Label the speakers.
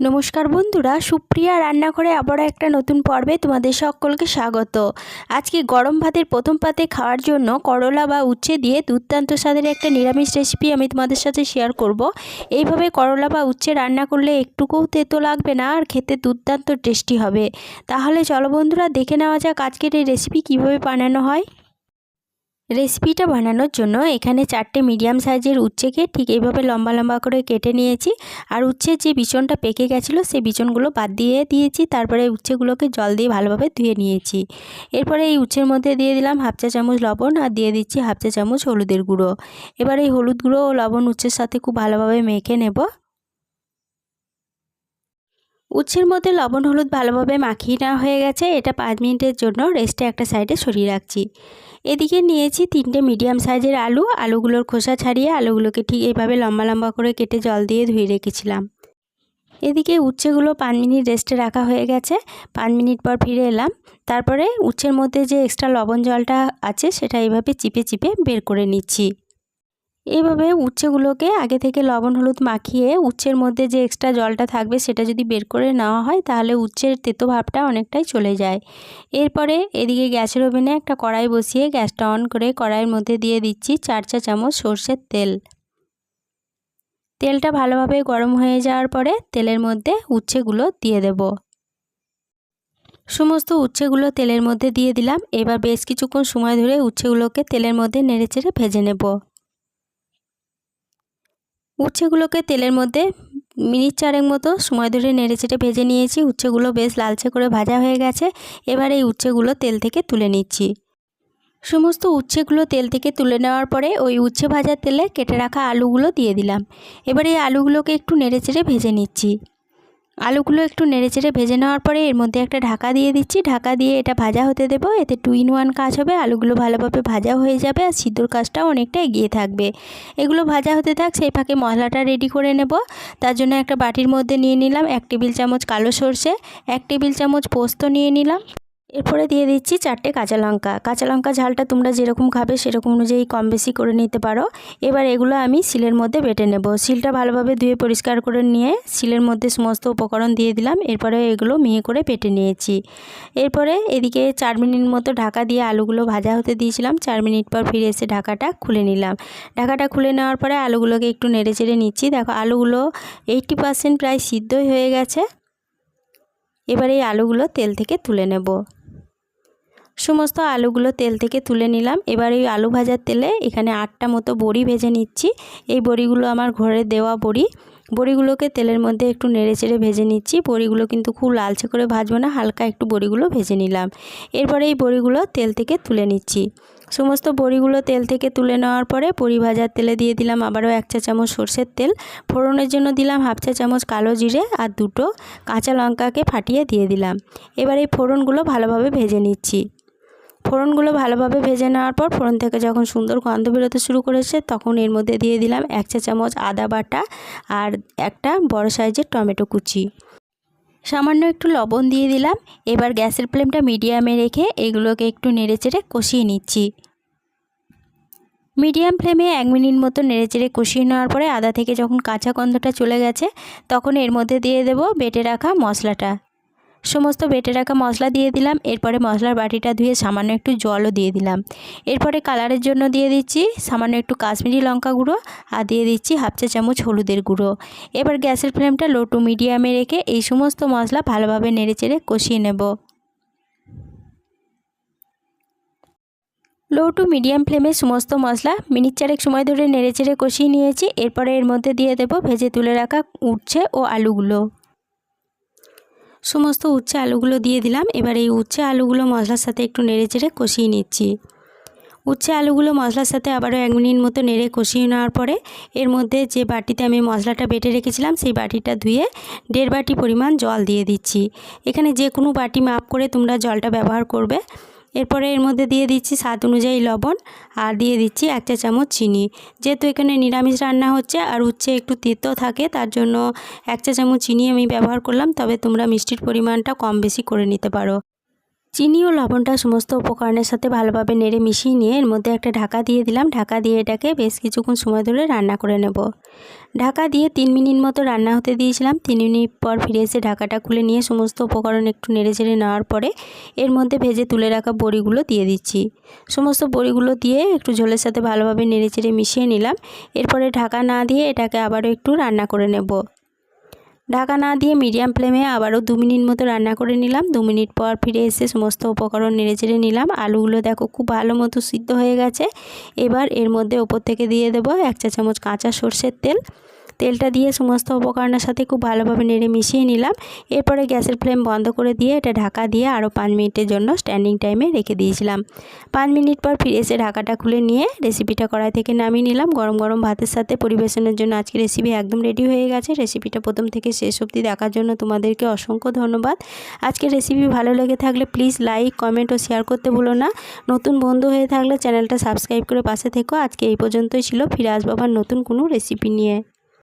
Speaker 1: নমস্কার বন্ধুরা, সুপ্রিয়া রান্নাঘরে আবারও একটা নতুন পর্বে তোমাদের সকলকে স্বাগত। আজকে গরম ভাতের প্রথম পাতে খাওয়ার জন্য করলা বা উচ্ছে দিয়ে দুর্দান্ত স্বাদের একটা নিরামিষ রেসিপি আমি তোমাদের সাথে শেয়ার করব। এইভাবে করলা বা উচ্ছে রান্না করলে একটুকুও তেতো লাগবে না, আর খেতে দুর্দান্ত টেস্টি হবে। তাহলে চলো বন্ধুরা, দেখে নেওয়া যাক আজকের এই রেসিপি কীভাবে বানানো হয়। রেসিপিটা বানানোর জন্য এখানে 4টে মিডিয়াম সাইজের উচ্ছেকে ঠিক এইভাবে লম্বা লম্বা করে কেটে নিয়েছি। আর উচ্ছের যে বিচনটা পেকে গেছিলো সেই বিচনগুলো বাদ দিয়ে দিয়েছি। তারপরে উচ্ছেগুলোকে জল দিয়ে ভালোভাবে ধুয়ে নিয়েছি। এরপরে এই উচ্ছের মধ্যে দিয়ে দিলাম হাফ চা চামচ লবণ, আর দিয়ে দিচ্ছি হাফ চা চামচ হলুদের গুঁড়ো। এবার এই হলুদ গুঁড়ো ও লবণ উচ্ছের সাথে খুব ভালোভাবে মেখে নেব। উচ্ছের মধ্যে লবণ হলুদ ভালোভাবে মাখিয়ে নেওয়া হয়ে গেছে। এটা 5 মিনিটের জন্য রেস্টে একটা সাইডে সরিয়ে রাখছি। এদিকে নিয়েছি 3টে মিডিয়াম সাইজের আলুগুলোর খোসা ছাড়িয়ে আলুগুলোকে ঠিক এইভাবে লম্বা লম্বা করে কেটে জল দিয়ে ধুয়ে রেখেছিলাম। এদিকে উচ্ছেগুলো 5 মিনিট রেস্টে রাখা হয়ে গেছে। 5 মিনিট পর ফিরে এলাম। তারপরে উচ্ছের মধ্যে যে এক্সট্রা লবণ জলটা আছে সেটা এইভাবে চিপে চিপে বের করে নিচ্ছি। এইভাবে উচ্ছেগুলোকে আগে থেকে লবণ হলুদ মাখিয়ে উচ্ছের মধ্যে যে এক্সট্রা জলটা থাকবে সেটা যদি বের করে নেওয়া হয় তাহলে উচ্ছের তেতো ভাবটা অনেকটাই চলে যায়। এরপরে এদিকে গ্যাসের ওভেনে একটা কড়াই বসিয়ে গ্যাসটা অন করে কড়াইয়ের মধ্যে দিয়ে দিচ্ছি 4 চা চামচ সরষের তেল। তেলটা ভালোভাবে গরম হয়ে যাওয়ার পরে তেলের মধ্যে উচ্ছেগুলো দিয়ে দেব। সমস্ত উচ্ছেগুলো তেলের মধ্যে দিয়ে দিলাম। এবার বেশ কিছুক্ষণ সময় ধরে উচ্ছেগুলোকে তেলের মধ্যে নেড়েচেড়ে ভেজে নেব। উচ্ছেগুলোকে তেলের মধ্যে মিনিট 4 মতো সময় ধরে নেড়েচেড়ে ভেজে নিয়েছি। উচ্ছেগুলো বেশ লালচে করে ভাজা হয়ে গেছে। এবার এই উচ্ছেগুলো তেল থেকে তুলে নিচ্ছি। সমস্ত উচ্ছেগুলো তেল থেকে তুলে নেওয়ার পরে ওই উচ্ছে ভাজার তেলে কেটে রাখা আলুগুলো দিয়ে দিলাম। এবার এই আলুগুলোকে একটু নেড়েচেড়ে ভেজে নিচ্ছি। আলুগুলো একটু নেড়েচেড়ে ভেজে নেওয়ার পরে এর মধ্যে একটা ঢাকা দিয়ে দিচ্ছি। ঢাকা দিয়ে এটা ভাজা হতে দেবো। এতে 2 in 1 কাজ হবে। আলুগুলো ভালোভাবে ভাজা হয়ে যাবে আর সিদ্ধর কাজটাও অনেকটা এগিয়ে থাকবে। এগুলো ভাজা হতে থাক, সেই ফাঁকে মশলাটা রেডি করে নেব। তার জন্য একটা বাটির মধ্যে নিয়ে নিলাম 1 টেবিল চামচ কালো সরষে, 1 টেবিল চামচ পোস্ত নিয়ে নিলাম। এরপরে দিয়ে দিচ্ছি 4টে কাঁচা লঙ্কা। কাঁচা লঙ্কা ঝালটা তোমরা যেরকম খাবে সেরকম অনুযায়ী কম বেশি করে নিতে পারো। এবার এগুলো আমি শিলের মধ্যে বেটে নেব। শিলটা ভালোভাবে ধুয়ে পরিষ্কার করে নিয়ে শিলের মধ্যে সমস্ত উপকরণ দিয়ে দিলাম। এরপরে এগুলো মিহি করে বেটে নিয়েছি। এরপরে এদিকে 4 মিনিট মতো ঢাকা দিয়ে আলুগুলো ভাজা হতে দিয়েছিলাম। 4 মিনিট পর ফিরে এসে ঢাকাটা খুলে নিলাম। ঢাকাটা খুলে নেওয়ার পরে আলুগুলোকে একটু নেড়েচেড়ে নিচ্ছি। দেখো আলুগুলো 80% প্রায় সিদ্ধই হয়ে গেছে। এবার এই আলুগুলো তেল থেকে তুলে নেব। সমস্ত আলুগুলো তেল থেকে তুলে নিলাম। এবার এই আলু ভাজার তেলে এখানে 8টা মতো বড়ি ভেজে নিচ্ছি। এই বড়িগুলো আমার ঘরে দেওয়া বড়ি। বড়িগুলোকে তেলের মধ্যে একটু নেড়েচেড়ে ভেজে নিচ্ছি। বড়িগুলো কিন্তু খুব লালচে করে ভাজবো না, হালকা একটু বড়িগুলো ভেজে নিলাম। এরপরে এই বড়িগুলো তেল থেকে তুলে নিচ্ছি। সমস্ত বড়িগুলো তেল থেকে তুলে নেওয়ার পরে বড়ি ভাজার তেলে দিয়ে দিলাম আবারও 1 চা চামচ সরষের তেল। ফোড়নের জন্য দিলাম হাফ চা চামচ কালো জিরে আর 2টো কাঁচা লঙ্কাকে ফাটিয়ে দিয়ে দিলাম। এবার এই ফোড়নগুলো ভালোভাবে ভেজে নিচ্ছি। ফোড়নগুলো ভালোভাবে ভেজে নেওয়ার পর ফোড়ন থেকে যখন সুন্দর গন্ধ বেরোতে শুরু করেছে তখন এর মধ্যে দিয়ে দিলাম 1 চা চামচ আদা বাটা আর একটা বড় সাইজের টমেটো কুচি। সামান্য একটু লবণ দিয়ে দিলাম। এবার গ্যাসের ফ্লেমটা মিডিয়ামে রেখে এগুলোকে একটু নেড়েচেড়ে কষিয়ে নিচ্ছি। মিডিয়াম ফ্লেমে 1 মিনিট মতো নেড়েচেড়ে কষিয়ে নেওয়ার পরে আদা থেকে যখন কাঁচা গন্ধটা চলে গেছে তখন এর মধ্যে দিয়ে দেব বেটে রাখা মশলাটা। সমস্ত বেটে রাখা মশলা দিয়ে দিলাম। এরপরে মশলার বাটিটা ধুয়ে সামান্য একটু জলও দিয়ে দিলাম। এরপরে কালারের জন্য দিয়ে দিচ্ছি সামান্য একটু কাশ্মীরি লঙ্কা গুঁড়ো আর দিয়ে দিচ্ছি হাফ চা চামচ হলুদের গুঁড়ো। এবার গ্যাসের ফ্লেমটা লো টু মিডিয়ামে রেখে এই সমস্ত মশলা ভালোভাবে নেড়েচেড়ে কষিয়ে নেব। লো টু মিডিয়াম ফ্লেমে সমস্ত মশলা মিনিট 4 সময় ধরে নেড়েচেড়ে কষিয়ে নিয়েছি। এরপরে এর মধ্যে দিয়ে দেব ভেজে তুলে রাখা উচ্ছে ও আলুগুলো। সমস্ত উচ্ছে আলুগুলো দিয়ে দিলাম। এবার এই উচ্ছে আলুগুলো মশলার সাথে একটু নেড়েচেড়ে কষিয়ে নিচ্ছি। উচ্ছে আলুগুলো মশলার সাথে আবারও 1 মিনিট মতো নেড়ে কষিয়ে নেওয়ার পরে এর মধ্যে যে বাটিতে আমি মশলাটা বেটে রেখেছিলাম সেই বাটিটা ধুয়ে 1.5 বাটি পরিমাণ জল দিয়ে দিচ্ছি। এখানে যে কোনো বাটি মাপ করে তোমরা জলটা ব্যবহার করবে। এরপরে এর মধ্যে দিয়ে দিচ্ছি স্বাদ অনুযায়ী লবণ আর দিয়ে দিচ্ছি 1 চা চামচ চিনি। যেহেতু এখানে নিরামিষ রান্না হচ্ছে আর উচ্ছে একটু তেতো থাকে তার জন্য 1 চা চামচ চিনি আমি ব্যবহার করলাম, তবে তোমরা মিষ্টির পরিমাণটা কম বেশি করে নিতে পারো। চিনি ও লবণটা সমস্ত উপকরণের সাথে ভালোভাবে নেড়ে মিশিয়ে নিয়ে এর মধ্যে একটা ঢাকা দিয়ে দিলাম। ঢাকা দিয়ে এটাকে বেশ কিছুক্ষণ সময় ধরে রান্না করে নেব। ঢাকা দিয়ে 3 মিনিট মতো রান্না হতে দিয়েছিলাম। 3 মিনিট পর ফিরে এসে ঢাকাটা খুলে নিয়ে সমস্ত উপকরণ একটু নেড়ে চেড়ে নেওয়ার পরে এর মধ্যে ভেজে তুলে রাখা বড়িগুলো দিয়ে দিচ্ছি। সমস্ত বড়িগুলো দিয়ে একটু ঝোলের সাথে ভালোভাবে নেড়ে চেড়ে মিশিয়ে নিলাম। এরপরে ঢাকা না দিয়ে এটাকে আবারও একটু রান্না করে নেব। ঢাকা না দিয়ে মিডিয়াম ফ্লেমে আবারও 2 মিনিট মতো রান্না করে নিলাম। 2 মিনিট পর ফিরে এসে সমস্ত উপকরণ নেড়ে চেড়ে নিলাম। আলুগুলো দেখো খুব ভালো মতো সিদ্ধ হয়ে গেছে। এবার এর মধ্যে ওপর থেকে দিয়ে দেবো 1 চা চামচ কাঁচা সরষের তেল। তেলটা দিয়ে সমস্ত উপকরণের সাথে খুব ভালোভাবে নেড়ে মিশিয়ে নিলাম। এরপরে গ্যাসের ফ্লেম বন্ধ করে দিয়ে এটা ঢাকা দিয়ে আরও 5 মিনিটের জন্য স্ট্যান্ডিং টাইমে রেখে দিয়েছিলাম। 5 মিনিট পর ফিরে এসে ঢাকাটা খুলে নিয়ে রেসিপিটা কড়াই থেকে নামিয়ে নিলাম। গরম গরম ভাতের সাথে পরিবেশনের জন্য আজকে রেসিপি একদম রেডি হয়ে গেছে। রেসিপিটা প্রথম থেকে শেষ অবধি দেখার জন্য তোমাদেরকে অসংখ্য ধন্যবাদ। আজকের রেসিপি ভালো লেগে থাকলে প্লিজ লাইক, কমেন্ট ও শেয়ার করতে ভুলো না। নতুন বন্ধু হয়ে থাকলে চ্যানেলটা সাবস্ক্রাইব করে পাশে থেকো। আজকে এই পর্যন্তই ছিল। ফিরে আসবো আবার নতুন কোনো রেসিপি নিয়ে।